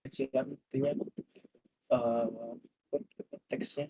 kecilan itunya teksnya.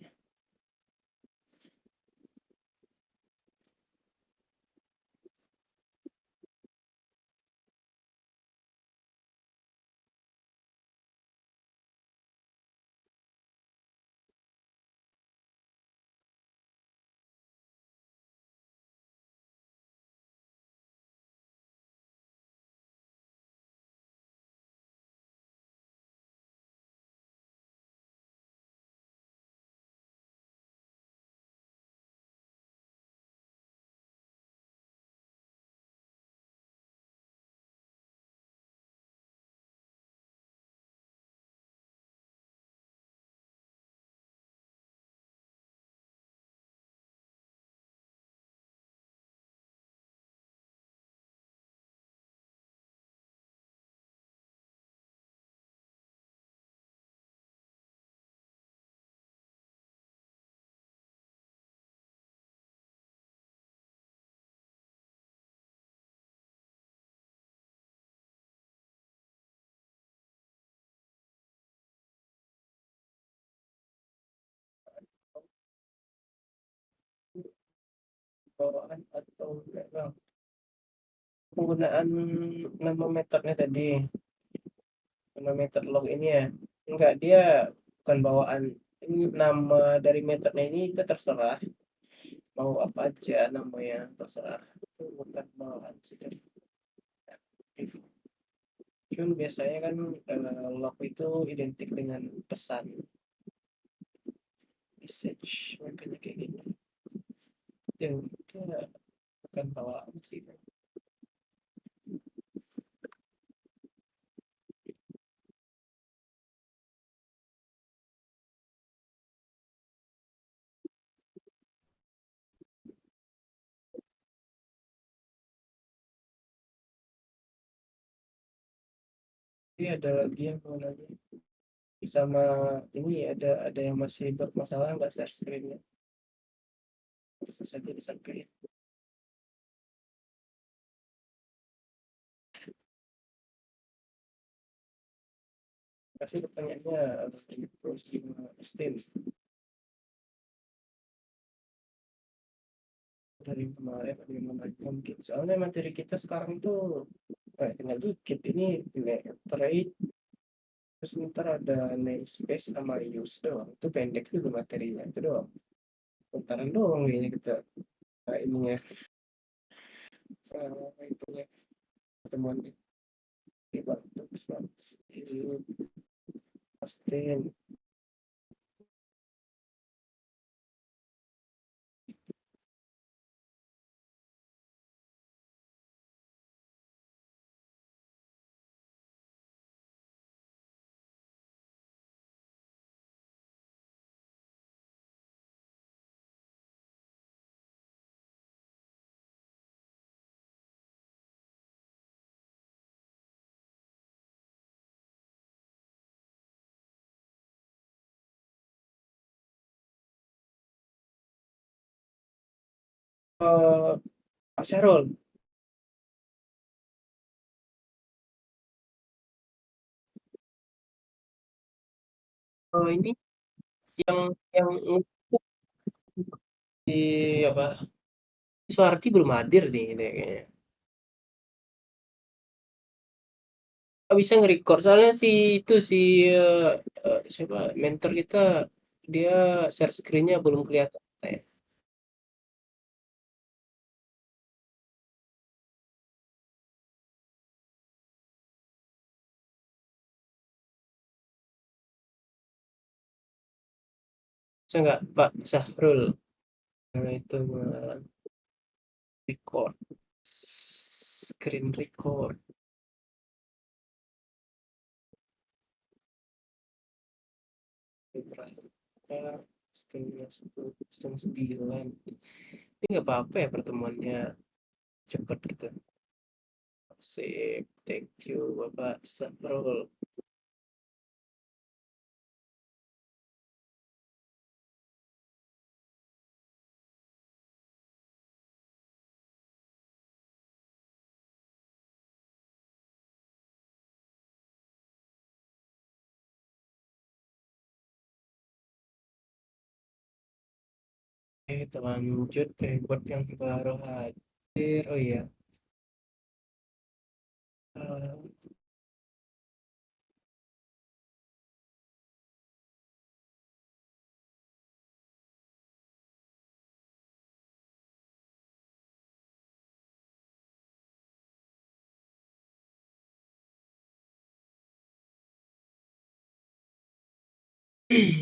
Bawaan atau enggak bang, penggunaan nama metodenya tadi, nama metode log ini ya, enggak, dia bukan bawaan. Ini nama dari metodenya ini itu terserah mau apa aja namanya, terserah, itu bukan bawaan sih dari cuman biasanya kan log itu identik dengan pesan, message, makanya kayak gini. Yang itu bukan bawaan sih. Tapi ada lagi yang mau nanya, sama ini ada yang masih bermasalah nggak share screen-nya, bisa saja disampaikan. Kasih pertanyaannya terus gimana Steam dari kemarin, ada yang mau nanya mungkin, soalnya materi kita sekarang tuh tinggal dikit ini, trade, terus ntar ada namespace sama use doang, itu pendek juga materinya itu doang, bentaran doang kayaknya kita ininya, itunya pertemuan di batas ini pasti. Pak Syarul, ini yang di apa, Suarti belum hadir nih ini kayaknya. Nggak bisa nge-record soalnya si itu si siapa mentor kita, dia share screen-nya belum kelihatan. Bisa nggak Pak Syahrul itu record, screen record. Ya, setengah sembilan. Ini nggak apa-apa ya pertemuannya cepet gitu. Sip, thank you Bapak Syahrul. kita lanjut buat yang baru hadir. Oh iya, eh,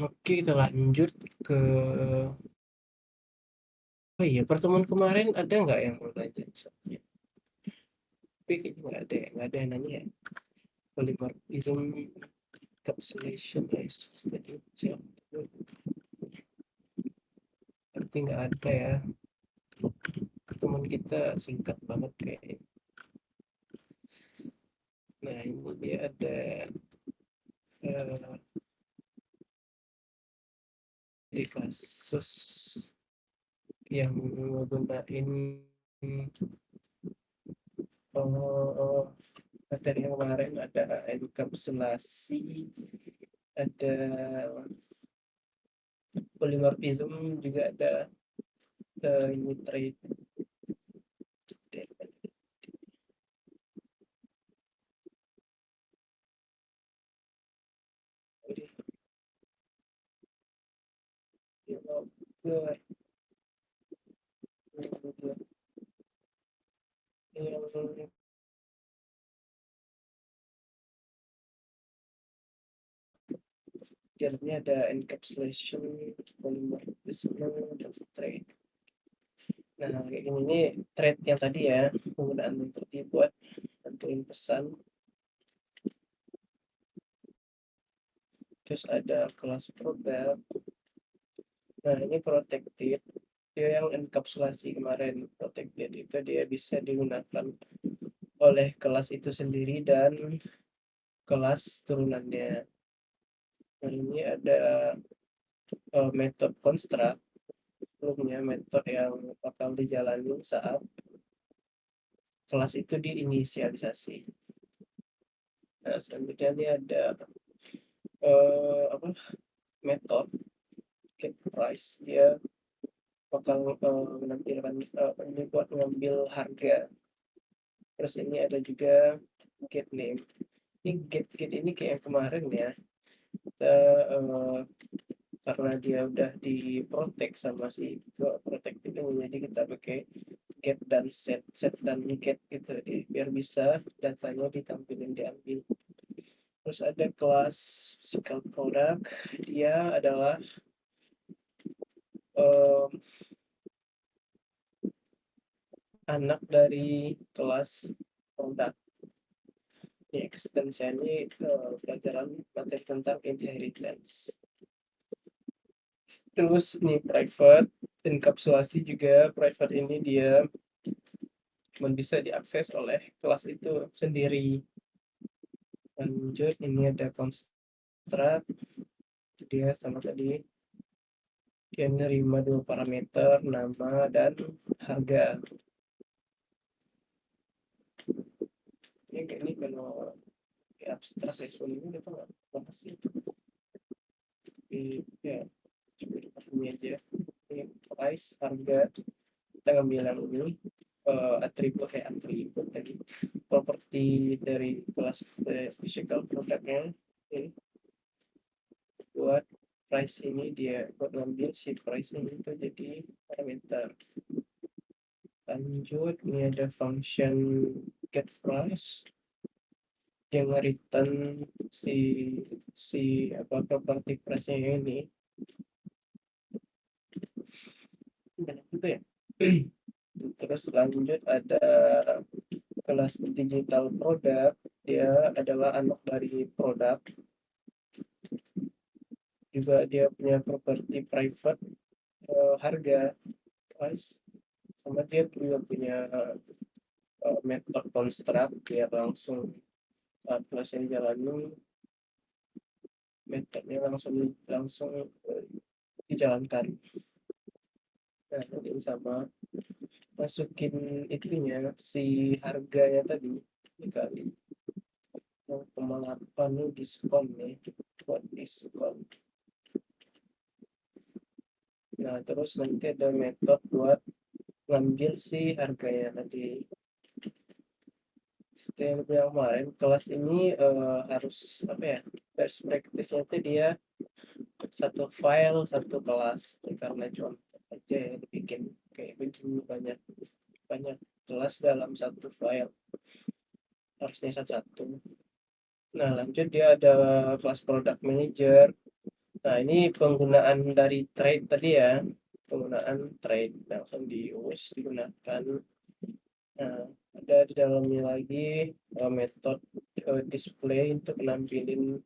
oke kita lanjut ke oh iya pertemuan kemarin ada nggak yang mau nanya? Tapi kayaknya nggak ada yang nanya ya. Polymorphism encapsulation study berarti nggak ada ya. Pertemuan kita singkat banget kayak. Nah ini dia ada eh, di kasus yang menggunakan materi yang kemarin ada enkapsulasi, ada polymorphism, juga ada nitrate. Yang di dalamnya ada encapsulation, polymorphism, dan trade. Nah, kayak gini nih trade yang tadi ya, penggunaan yang tadi buat nentuin pesan. Terus ada kelas product. Nah, ini protected. Dia yang enkapsulasi kemarin, protected itu dia bisa digunakan oleh kelas itu sendiri dan kelas turunannya. Nah, ini ada metode construct, sebelumnya metode yang bakal dijalani saat kelas itu diinisialisasi. Nah, selanjutnya ini ada metode get price. Dia bakal menampilkan ini buat mengambil harga. Terus ini ada juga get name. Ini get ini kayak yang kemarin ya. Kita karena dia udah diprotek sama si protective ini, jadi kita pakai get dan set dan get gitu biar bisa datanya ditampilin diambil. Terus ada kelas physical product, dia adalah anak dari kelas product. Ini ekstensinya pelajaran materi tentang inheritance. Terus ini private, enkapsulasi juga private ini dia bisa diakses oleh kelas itu sendiri. Lanjut, ini ada construct, dia sama tadi, dia menerima 2 parameter, nama dan harga. Ini kalau abstrak resolusi ini kita nggak bahas itu. Tapi ya coba dipahami aja. Ini price, harga, kita ngambil yang ini atribut dari properti dari kelas physical productnya ini buat price ini dia buat ngambil si price ini itu jadi parameter. Lanjut, ini ada function get price, dia nge-return si properti price-nya ini. Banyak juga ya. Terus lanjut ada kelas digital product, dia adalah anak dari produk. Juga dia punya properti private, harga, price, sama dia juga punya metode construct biar langsung saat kelas ini jalani metodenya langsung dijalankan. Nah, ini sama masukin itunya si harganya tadi dikali 0,8 nih diskon nih buat diskon. Nah, terus nanti ada metode buat ngambil si harganya tadi. Seperti yang bilang kemarin, kelas ini harus apa ya? Best practice-nya itu dia satu file satu kelas. Karena contoh aja ya dibikin kayak begini banyak banyak kelas dalam satu file, harusnya satu-satu. Nah, lanjut dia ada kelas product manager. Nah, ini penggunaan dari trade tadi ya. Penggunaan trade langsung digunakan. Nah, ada di dalamnya lagi metode display untuk nampilin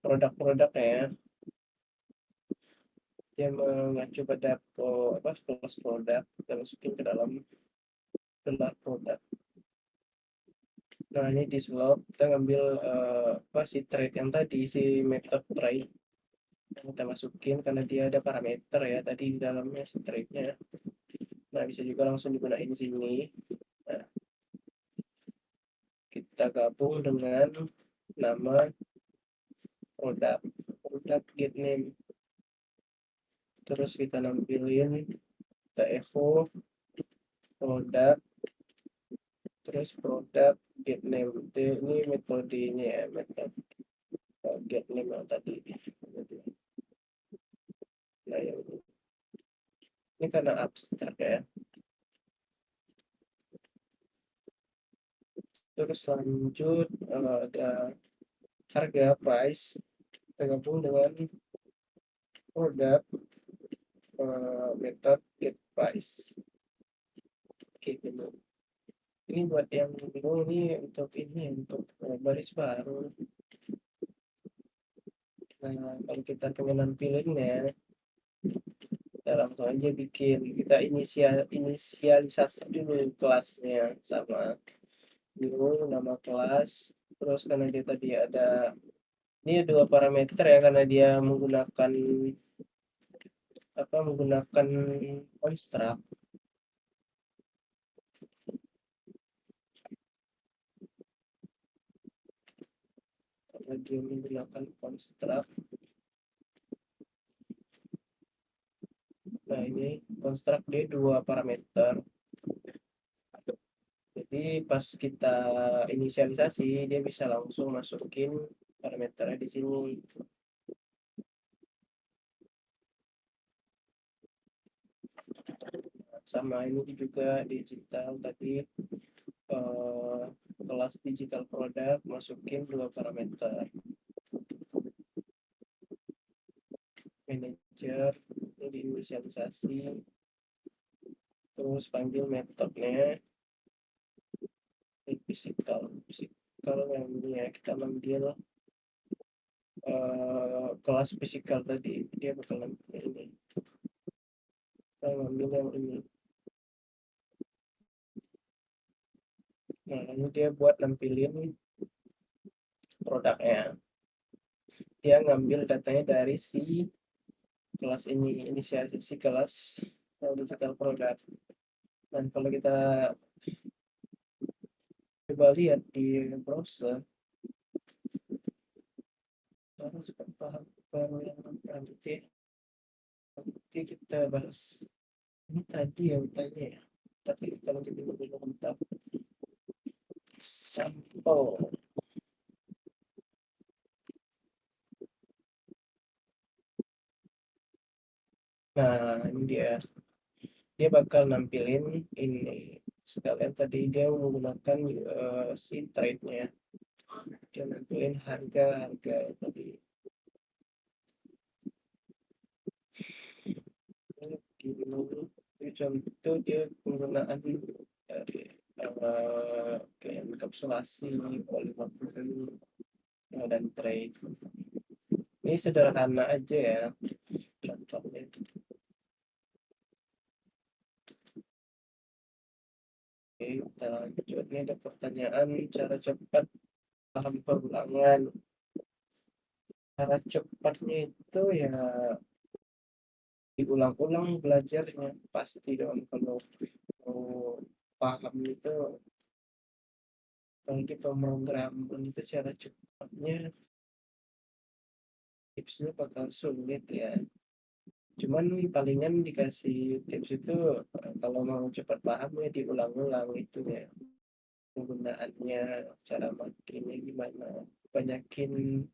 produk-produknya ya. Dia mengacu pada kelas produk dan masukin ke dalam gelar produk. Nah, ini di slot kita ngambil si trade yang tadi, si method trade yang kita masukin karena dia ada parameter ya tadi di dalamnya si trade-nya. Nah, bisa juga langsung digunain sini. Nah, kita gabung dengan nama produk get name. Terus kita nampilin, kita echo produk, terus produk get name. Ini metodenya ya, metode get name yang tadi. Nah, ini karena abstrak ya. Terus lanjut ada harga price, kita gabung dengan produk method get price. Oke, gitu. Ini buat yang bingung ini untuk baris baru. Nah, kalau kita pengen nampilinnya, kita langsung aja bikin. Kita inisialisasi dulu kelasnya sama dulu nama kelas. Terus karena dia tadi ada ini dua parameter ya karena dia menggunakan construct. Karena dia menggunakan construct. Nah, ini construct dia dua parameter. Jadi pas kita inisialisasi dia bisa langsung masukin parameternya di sini. Sama ini juga digital tadi kelas digital produk masukin dua parameter manager ini diinisialisasi, terus panggil metodenya physical yang ini ya kita manggil kelas physical tadi dia bakalan ini kita ngambil yang ini. Nah, ini dia buat nampilin produknya, dia ngambil datanya dari si kelas ini, inisialisasi kelas digital product. Dan kalau kita coba lihat di browser baru sudah paham baru yang nanti kita bahas ini tadi ya utanya ya, tapi kita lanjut dulu bentar sampel. Nah, ini dia bakal nampilin ini sekalian tadi dia menggunakan si trade-nya, dia nampilin harga tadi contoh dia penggunaan dari kayak enkapsulasi polymer dan trade. Ini sederhana aja ya contohnya. Oke, kita lanjut. Ini ada pertanyaan cara cepat paham perulangan. Cara cepatnya itu ya diulang-ulang belajarnya pasti dong kalau mau paham itu, apalagi pemrograman itu cara cepatnya tipsnya bakal sulit ya. Cuman palingan dikasih tips itu kalau mau cepat paham ya diulang-ulang itunya penggunaannya, cara makainya gimana, banyakin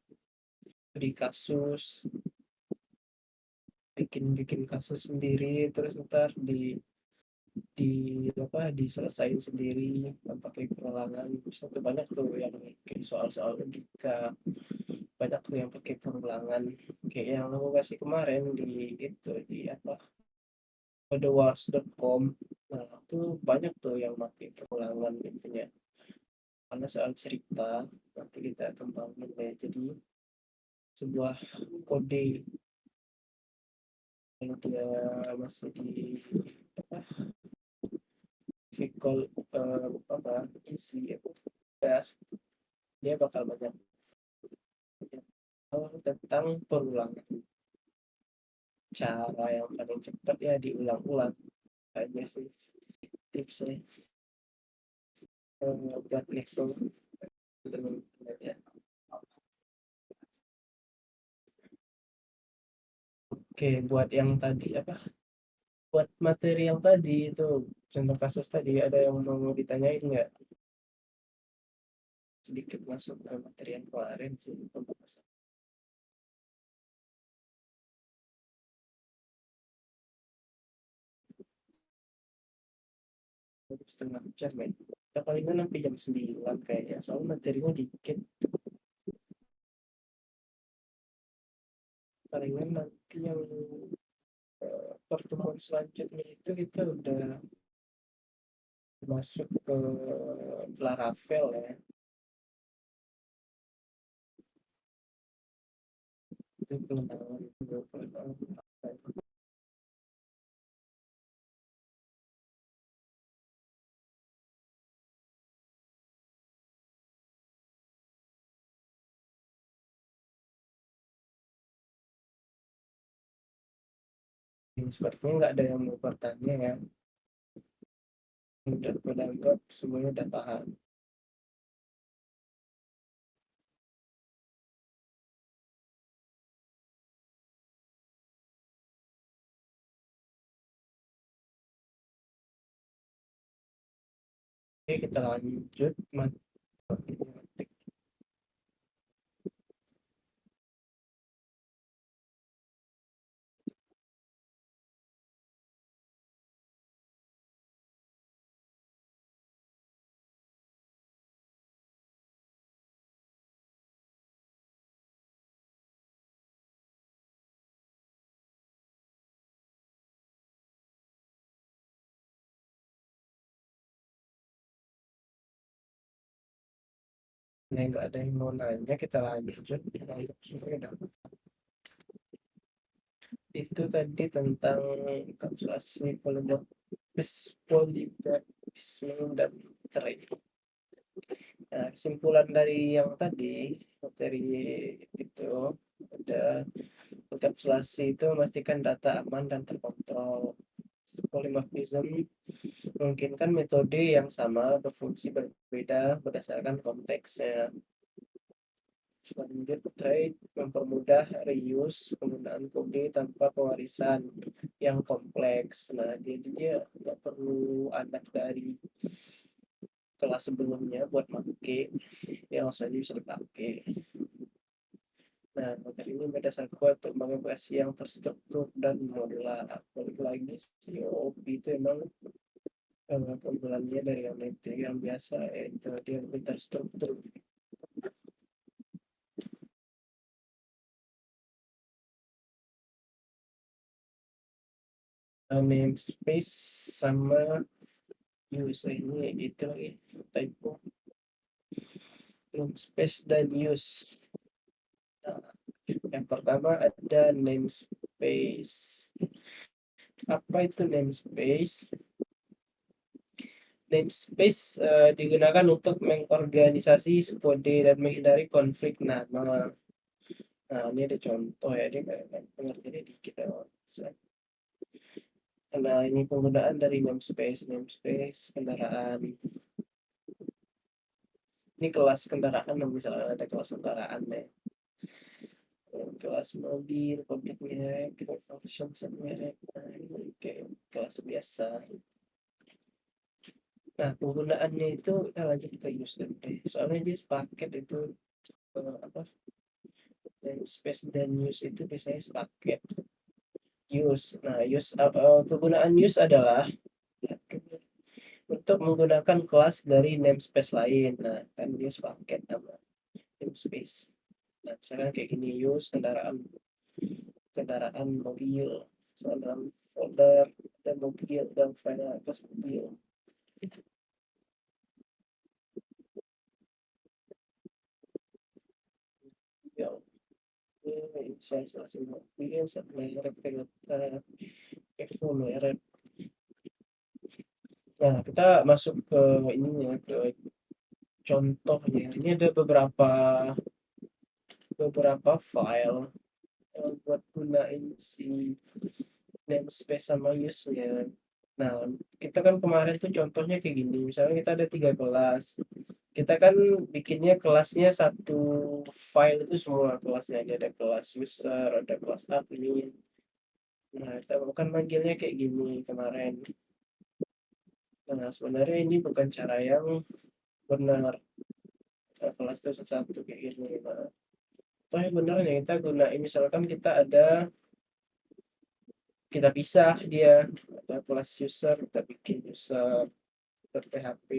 di kasus, bikin kasus sendiri terus ntar di diselesain sendiri pakai perulangan. Bisa tuh banyak tuh yang kayak soal-soal logika, banyak tuh yang pakai perulangan kayak yang aku kasih kemarin di itu di apa thewars.com. Nah tuh banyak tuh yang pakai perulangan intinya karena soal cerita nanti kita kembangin ya jadi sebuah kode kalau dia masih di apa Vicol apa isi ya dia bakal banyak hal tentang perulangan. Cara yang paling cepat ya diulang-ulang aja sih tipsnya buat itu teman-teman. Oke, buat yang tadi apa? Buat materi yang tadi itu contoh kasus tadi ada yang mau ditanyain nggak? Sedikit masuk ke materi yang kemarin sih pembahasan. Setengah jam ya. Kita palingan sampai jam 9 kayaknya. Soal materinya dikit. Palingan nanti yang pertemuan selanjutnya itu kita udah masuk ke Laravel ya. Itu pengenalan pengenalan sepertinya nggak ada yang mau bertanya ya. Udah pada anggap semuanya udah paham. Oke, kita lanjut matematik. Nah, nggak ada yang mau nanya, kita lanjut. Anggap semuanya udah. Itu tadi tentang kapsulasi polimorfisme dan cerai. Nah, kesimpulan dari yang tadi, materi itu ada enkapsulasi itu memastikan data aman dan terkontrol. Polymorphism memungkinkan metode yang sama berfungsi berbeda berdasarkan konteksnya. Selanjutnya, trade mempermudah reuse penggunaan kode tanpa pewarisan yang kompleks. Nah, jadi dia nggak perlu anak dari kelas sebelumnya buat pakai, dia langsung aja bisa dipakai. Nah, materi ini berdasarkan untuk mengoperasi yang terstruktur dan modular. Balik lagi, COP itu emang keunggulannya dari yang itu yang biasa, itu dia lebih terstruktur. Namespace sama use ini itu lagi typo. Namespace dan use. Nah, yang pertama ada namespace. Apa itu namespace? Namespace digunakan untuk mengorganisasi kode dan menghindari konflik nama. Nah, ini ada contoh ya, dia kayak pengertiannya dikit doang. Nah, ini penggunaan dari namespace kendaraan. Ini kelas kendaraan, misalnya ada kelas kendaraan ya. kelas mobil, pabrik merek, function merek, nah ini kayak kelas biasa. Nah, penggunaannya itu kita lanjut ke use dulu deh. Soalnya dia sepaket itu apa namespace dan use itu biasanya sepaket. Use. Nah, kegunaan use adalah untuk menggunakan kelas dari namespace lain. Nah, kan dia sepaket sama namespace. Nah, misalkan kayak gini use kendaraan kendaraan mobil. Soal dalam folder dan mobil dan file atas mobil. Ya, inisialisasi mobil, merek, Toyota, Evo merek. Nah, kita masuk ke ininya, ke contohnya. Ini ada beberapa file buat gunain si namespace sama use-nya. Nah, kita kan kemarin tuh contohnya kayak gini. Misalnya kita ada 3 kelas. Kita kan bikinnya kelasnya satu file itu semua kelasnya. Ada kelas user, ada kelas admin. Nah, kita kan manggilnya kayak gini kemarin. Nah, sebenarnya ini bukan cara yang benar. Kelas itu satu kayak gini. Nah, toh yang benar ya kita gunain misalkan kita pisah dia ada kelas user, kita bikin user php,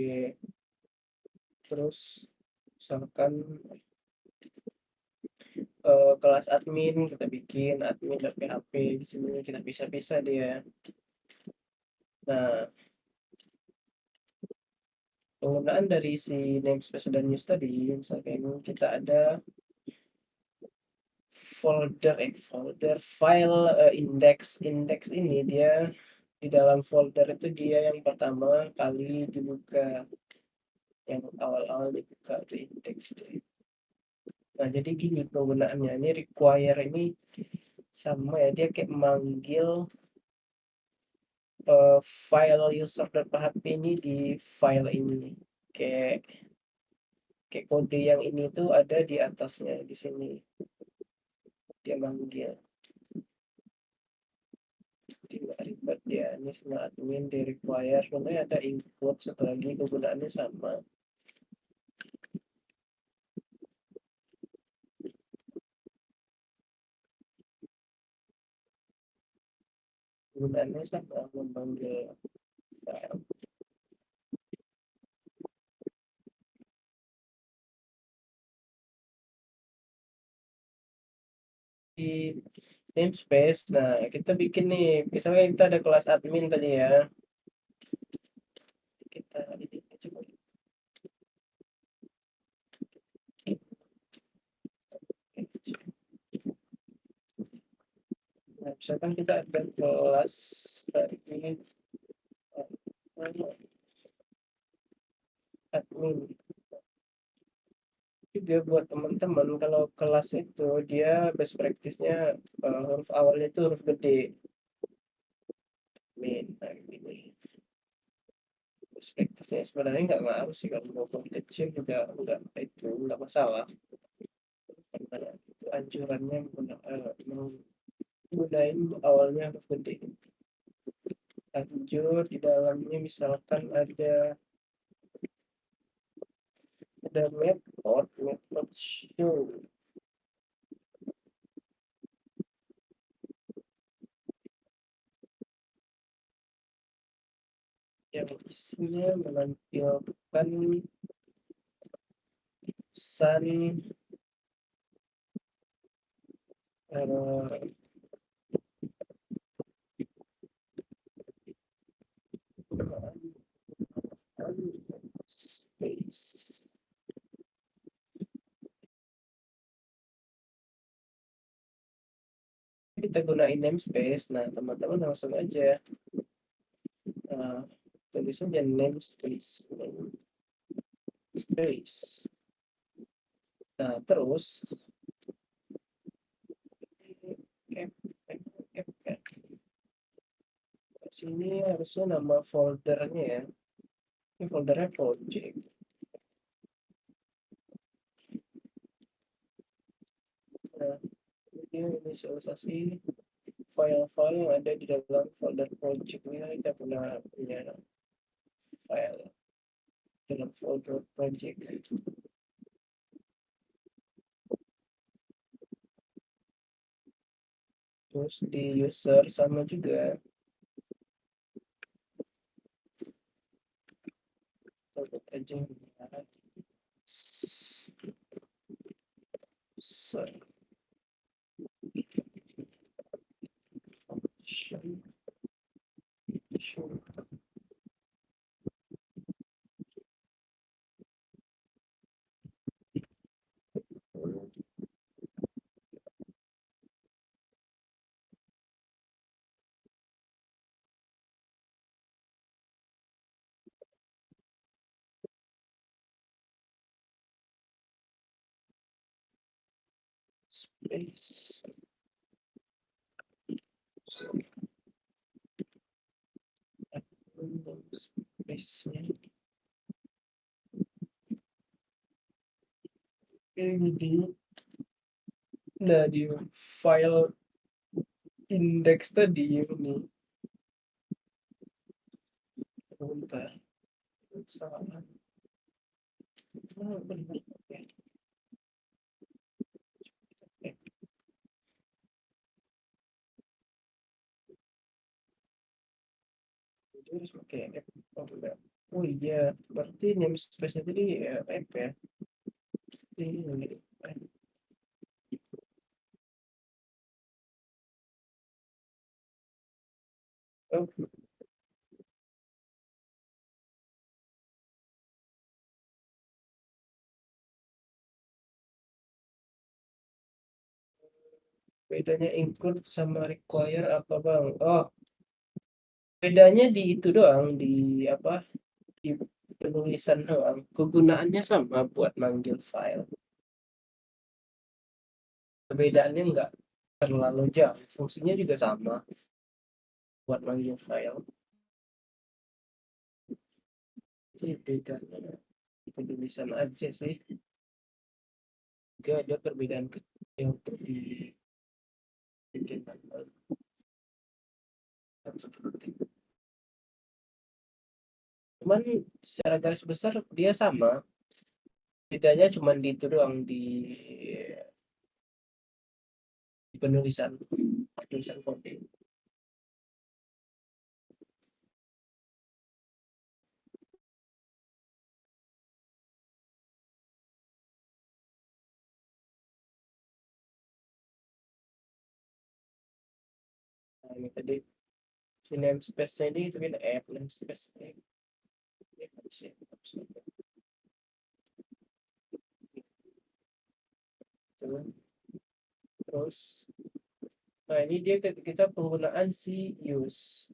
terus misalkan kelas admin kita bikin admin.php, di sini kita pisah-pisah dia. Nah, penggunaan dari si namespace dan use tadi misalkan kita ada folder file index ini dia di dalam folder itu dia yang pertama kali dibuka, yang awal-awal dibuka itu index deh. Nah, jadi gini penggunaannya ini require ini sama ya, dia kayak manggil file user.php ini di file ini, kayak kayak kode yang ini tuh ada di atasnya di sini dia manggil. Jadi nggak ribet dia ini sama admin di require, sebenarnya ada include satu lagi kegunaannya sama. Kegunaannya sama memanggil file. Di namespace, nah kita bikin nih, misalnya kita ada kelas admin tadi ya, kita ini coba. Nah, misalkan kita ada kelas dari admin juga buat teman-teman, kalau kelas itu dia best practice-nya huruf awalnya itu huruf gede admin. Nah, ini best practice-nya sebenarnya nggak ngaruh sih, kalau mau huruf kecil juga nggak masalah. Karena itu anjurannya menggunain awalnya huruf gede. Lanjut di dalamnya misalkan ada method show yang isinya menampilkan pesan space. Kita gunain namespace, nah teman-teman langsung aja tulis aja namespace. Nah, terus sini harusnya nama foldernya ya, ini foldernya project. Nah, dia inisialisasi file-file yang ada di dalam folder project-nya. Kita punya file dalam folder project. Terus di user sama juga. Kita aja user function. Space space-nya ini di file index tadi ini. Bentar, salah. Benar. Dia harus pakai F. Oh iya, berarti namespace-nya tadi F ya. Ini oh, bedanya include sama require apa bang? Oh, bedanya di itu doang, di apa? Di penulisan doang. Kegunaannya sama buat manggil file. Perbedaannya enggak terlalu jauh. Fungsinya juga sama buat manggil file. Jadi bedanya di penulisan aja sih. Juga ada perbedaan kecil untuk di bikin cuman secara garis besar dia sama, bedanya cuma di itu doang, di penulisan kode. Nah, ini tadi si namespace-nya ini itu kan app namespace ini. Terus nah ini dia kita penggunaan si use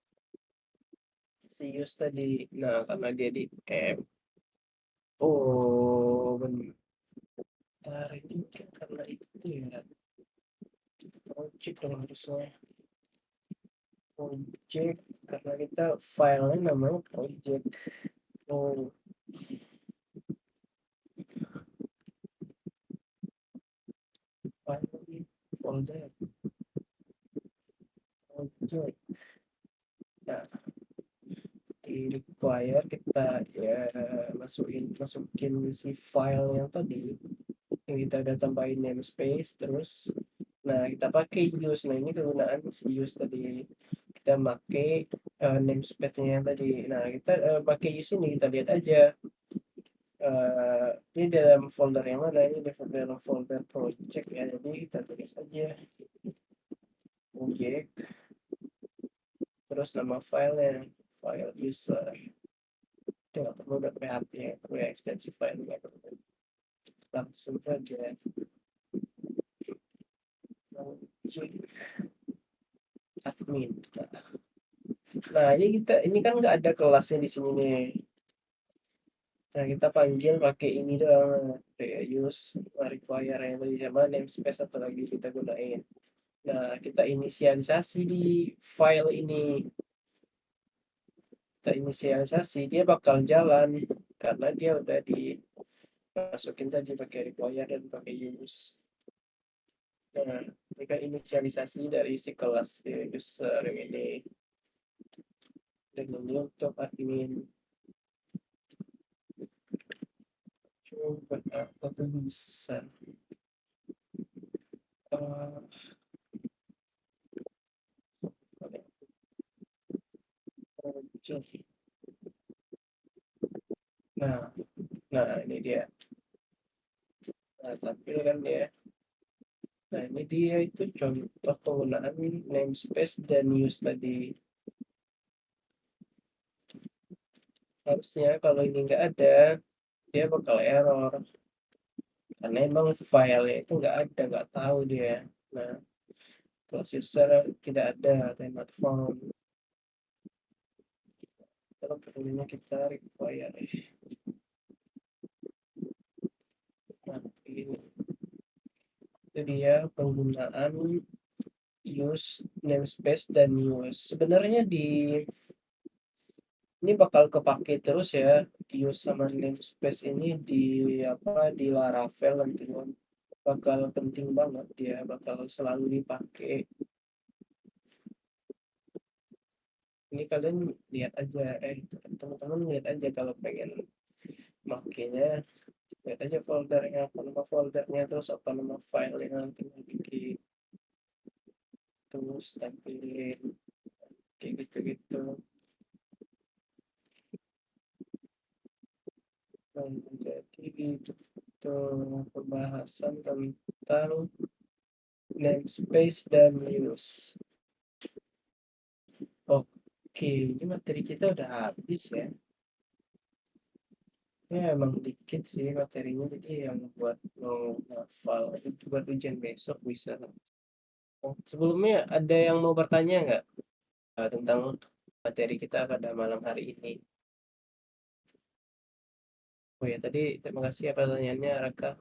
tadi. Nah karena dia di app, oh bentar, ini mungkin karena itu ya project dong harusnya. Project karena kita filenya namanya project. Oh, file folder project. Nah, di require kita ya masukin si file yang tadi yang kita udah tambahin namespace. Terus nah kita pakai use. Nah ini kegunaan si use tadi, kita pakai namespace-nya yang tadi. Nah kita pakai use ini, kita lihat aja ini dalam folder yang mana. Ini dalam folder project ya, jadi kita tulis aja project terus nama filenya file user. Dia nggak perlu php, nggak perlu ekstensi file, nggak perlu, langsung aja project admin. Nah ini kan nggak ada kelasnya di sini nih. Nah kita panggil pakai ini doang, use require yang tadi sama namespace atau lagi kita gunain. Nah kita inisialisasi di file ini, kita inisialisasi, dia bakal jalan karena dia udah dimasukin tadi pakai require dan pakai use. Nah, ini kan inisialisasi dari si kelas user yang ini, dan ini untuk admin. Coba apa tuh bisa. Eh, nah, nah ini dia. Nah, tampil kan dia. Nah, ini dia itu contoh penggunaan namespace dan use tadi. Harusnya kalau ini nggak ada, dia bakal error. Karena emang filenya itu nggak ada, nggak tahu dia. Nah, class user tidak ada, not found. Kalau perlunya kita require. Nah, ini. Itu dia penggunaan use namespace dan use. Sebenarnya ini bakal kepake terus ya, use sama namespace ini di di Laravel nantinya. Bakal penting banget, dia bakal selalu dipakai. Ini kalian lihat aja, teman-teman lihat aja kalau pengen makainya, lihat aja foldernya, apa nama foldernya, terus apa nama filenya, nanti bikin, terus tampilin kayak gitu-gitu. Jadi itu pembahasan tentang namespace dan use. Oke, ini materi kita udah habis ya. Ya emang dikit sih materinya, jadi yang buat mau ngafal itu buat ujian besok bisa. Oh, sebelumnya ada yang mau bertanya nggak tentang materi kita pada malam hari ini? Oh ya, tadi terima kasih ya pertanyaannya, Raka.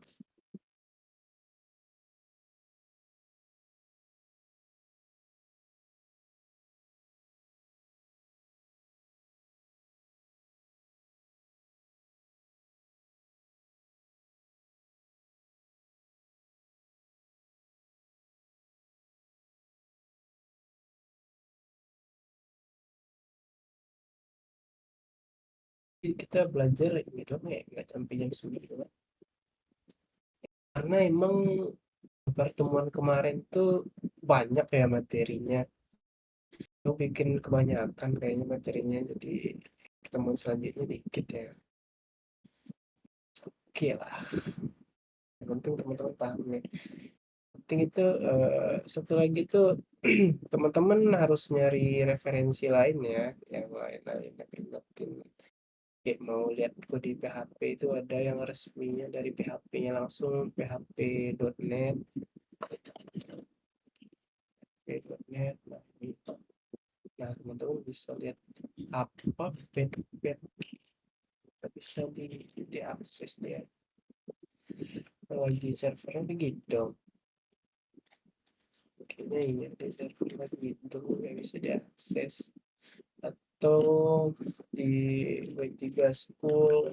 Kita belajar ini dong ya, nggak sampai jam 9. Karena emang pertemuan kemarin tuh banyak ya materinya. Aku bikin kebanyakan kayaknya materinya, jadi pertemuan selanjutnya dikit ya. Oke lah, yang penting teman-teman paham ya. Penting itu satu lagi tuh teman-teman harus nyari referensi lain ya, yang lain-lain ingetin. Kayak mau lihat kode PHP itu ada yang resminya dari PHP-nya langsung, php.net, php.net. Nah, nah teman-teman bisa lihat apa pet bisa diakses dia. Kalau di servernya begitu, kayaknya iya di server lagi itu nggak bisa diakses. Atau di W3 School,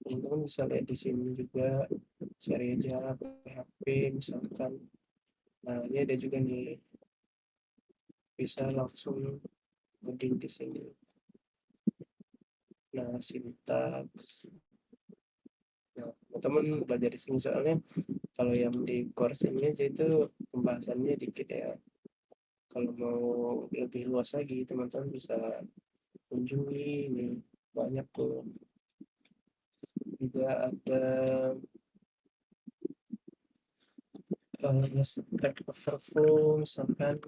teman-teman bisa lihat di sini juga, cari aja PHP misalkan. Nah, ini ada juga nih, bisa langsung coding di sini. Nah, sintaks. Nah, teman-teman belajar di sini soalnya kalau yang di course ini aja itu pembahasannya dikit ya. Kalau mau lebih luas lagi, teman-teman bisa kunjungi ini, banyak tuh. Juga ada Stack Overflow misalkan.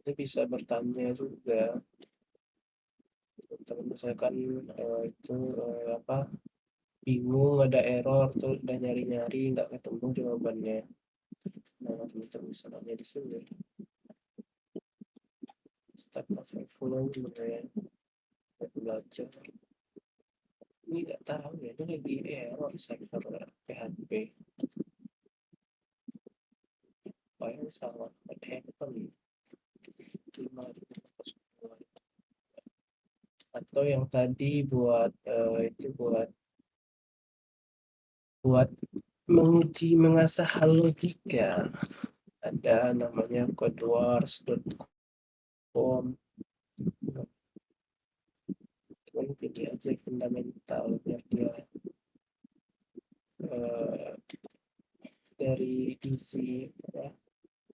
Ini bisa bertanya juga, teman misalkan itu apa, bingung, ada error tuh udah nyari-nyari nggak ketemu jawabannya. Nah, teman-teman bisa nanya di sini. Stack Overflow gimana ya, belajar. Ini nggak tahu ya, ini lagi error server PHP. Apa yang salah? Ada hacker nih. 5.000. Atau yang tadi buat itu buat buat mengasah logika. Ada namanya codewars.com. Cuman pilih aja fundamental biar dia eh, dari easy ya,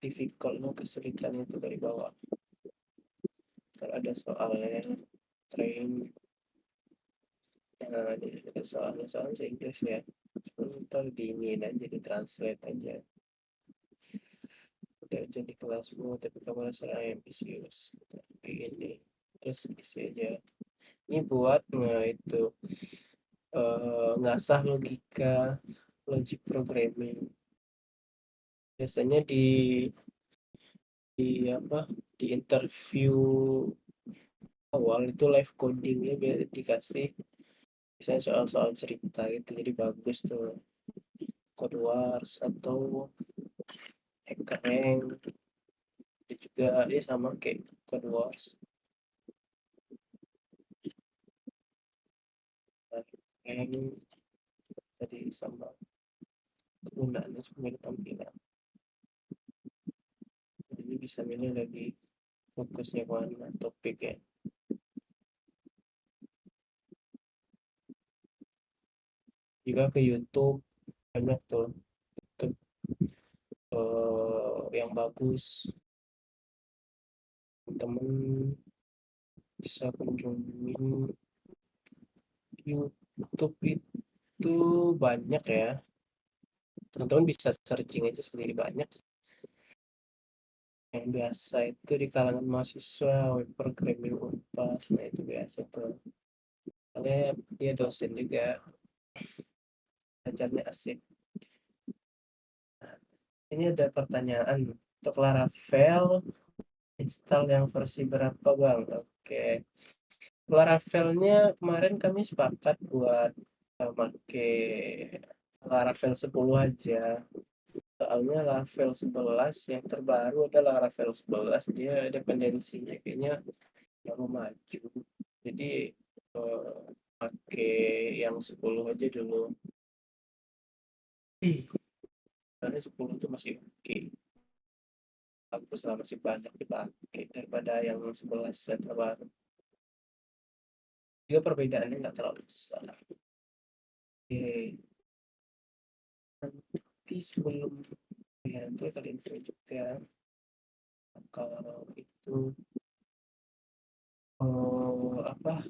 difficultnya kesulitannya itu dari bawah. Ntar ada soalnya train. Nah, ini ada soalnya bahasa Inggris ya. Ntar diinin aja, ditranslate aja. Udah jadi kelasmu, tapi kamu rasa ambisius. Ini terus isi aja. Ini buat itu ngasah logika, logic programming. Biasanya di apa di interview awal itu live codingnya biasa dikasih misalnya soal-soal cerita gitu, jadi bagus tuh Code Wars atau HackerRank. Dia juga dia sama kayak Code Wars. Nah, Rank tadi sama kegunaannya sebagai tampilan. Jadi bisa milih lagi fokusnya ke mana topik ya. Juga ke YouTube banyak tuh YouTube yang bagus, temen bisa kunjungin. YouTube itu banyak ya, teman-teman bisa searching aja sendiri, banyak yang biasa itu di kalangan mahasiswa web programming Unpas. Nah itu biasa tuh, soalnya dia dosen juga, ajarnya asik. Nah, ini ada pertanyaan untuk Laravel, install yang versi berapa bang? Oke, Laravelnya kemarin kami sepakat buat pakai Laravel 10 aja. Soalnya Laravel 11 yang terbaru adalah Laravel 11, dia dependensinya kayaknya terlalu maju. Jadi pakai yang 10 aja dulu. Karena 10 itu masih oke. Bagus lah, masih banyak dipakai daripada yang 11 yang terbaru. Juga perbedaannya nggak terlalu besar. Oke, nanti sebelum ya nanti kalian juga kalau itu apa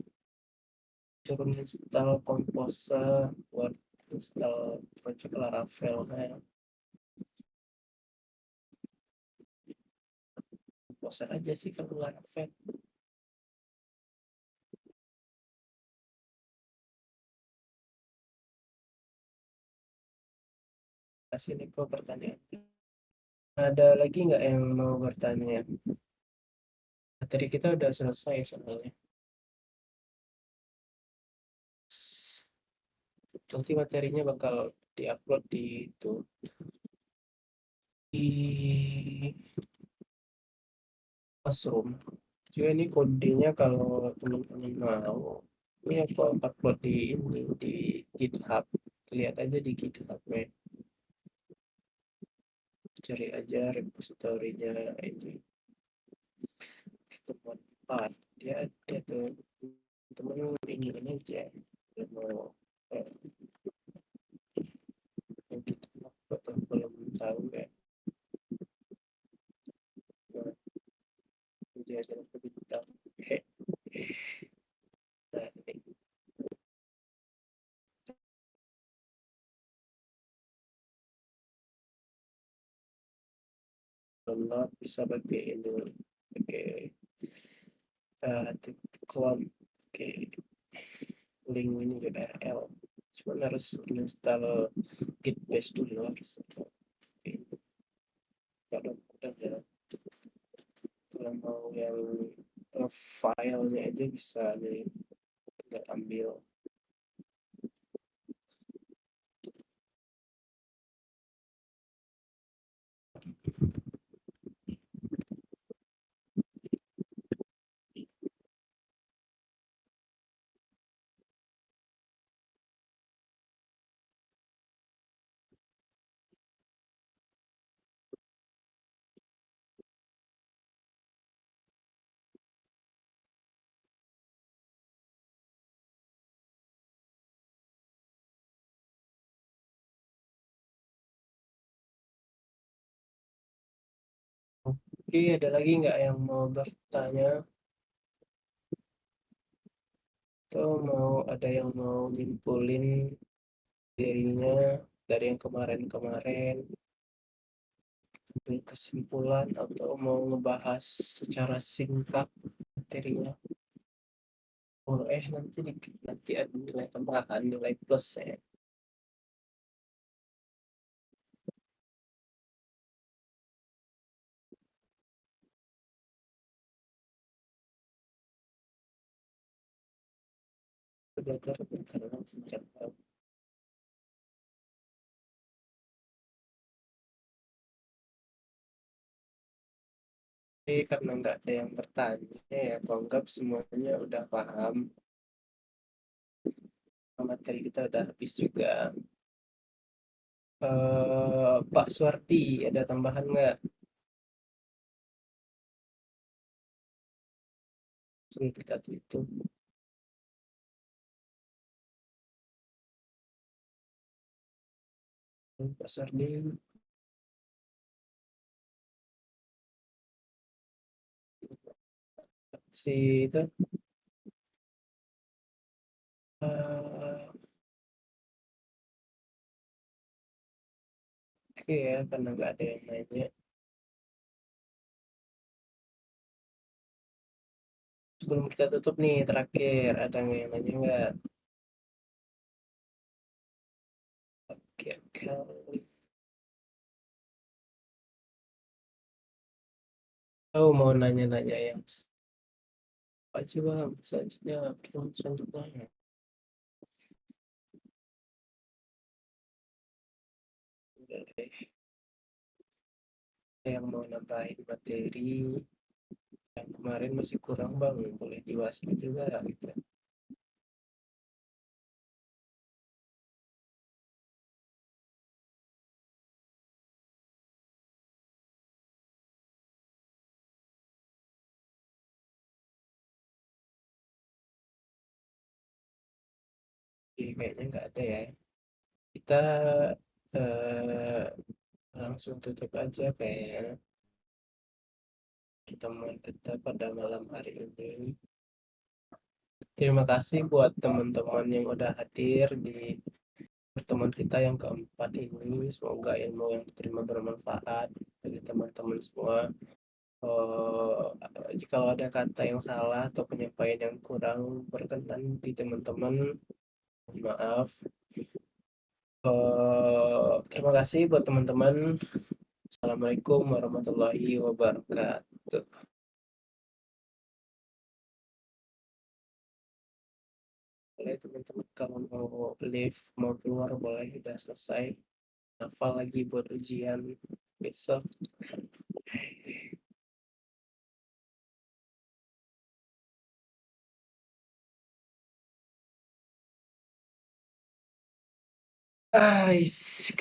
suruh install Composer buat install project Laravel. Nah, Composer aja sih kalau Laravel. Kasih Niko pertanyaan. Ada lagi nggak yang mau bertanya? Materi kita udah selesai soalnya. Nanti materinya bakal diupload di itu di Classroom. Juga ini kodenya kalau teman-teman mau, ini aku upload di ini di GitHub. Lihat aja di GitHub ya. Cari aja repositorinya ini teman 4. Dia tuh teman ini aja mau yang GitHub atau belum tahu ya. Dia aja bintang. Nah, ini kalau bisa pakai ini, pakai clone, pakai link ini URL. Cuma harus install git bash dulu, harus ini. Kalau udah ya, kalau mau yang filenya aja bisa nih, tinggal ambil. Oke, ada lagi nggak yang mau bertanya atau mau ada yang mau nyimpulin dirinya dari yang kemarin-kemarin, ambil kesimpulan atau mau ngebahas secara singkat materinya? Boleh nanti nanti ada nilai tambahan, nilai plus ya. Belajar karena sejak tapi karena nggak ada yang bertanya ya, aku anggap semuanya udah paham. Materi kita udah habis juga. Pak Suwardi, ada tambahan nggak sebelum kita tutup? Pak Suwardi, si itu, eh, oke ya, karena nggak ada yang nanya. Sebelum kita tutup nih, terakhir, ada nggak yang nanya nggak? Oke, kali. Oh, mau nanya-nanya yang apa coba selanjutnya, pertemuan selanjutnya. Udah deh. Ada yang mau nambahin materi yang kemarin masih kurang bang, boleh diwaspi juga gitu. Oke, kayaknya nggak ada ya. Kita eh, langsung tutup aja kayaknya pertemuan kita pada malam hari ini. Terima kasih buat teman-teman yang udah hadir di pertemuan kita yang keempat ini. Semoga ilmu yang diterima bermanfaat bagi teman-teman semua. Jika ada kata yang salah atau penyampaian yang kurang berkenan di teman-teman, mohon maaf. Terima kasih buat teman-teman. Assalamualaikum warahmatullahi wabarakatuh. Boleh teman-teman kalau mau live, mau keluar boleh, udah selesai. Hafal lagi buat ujian besok. Nice.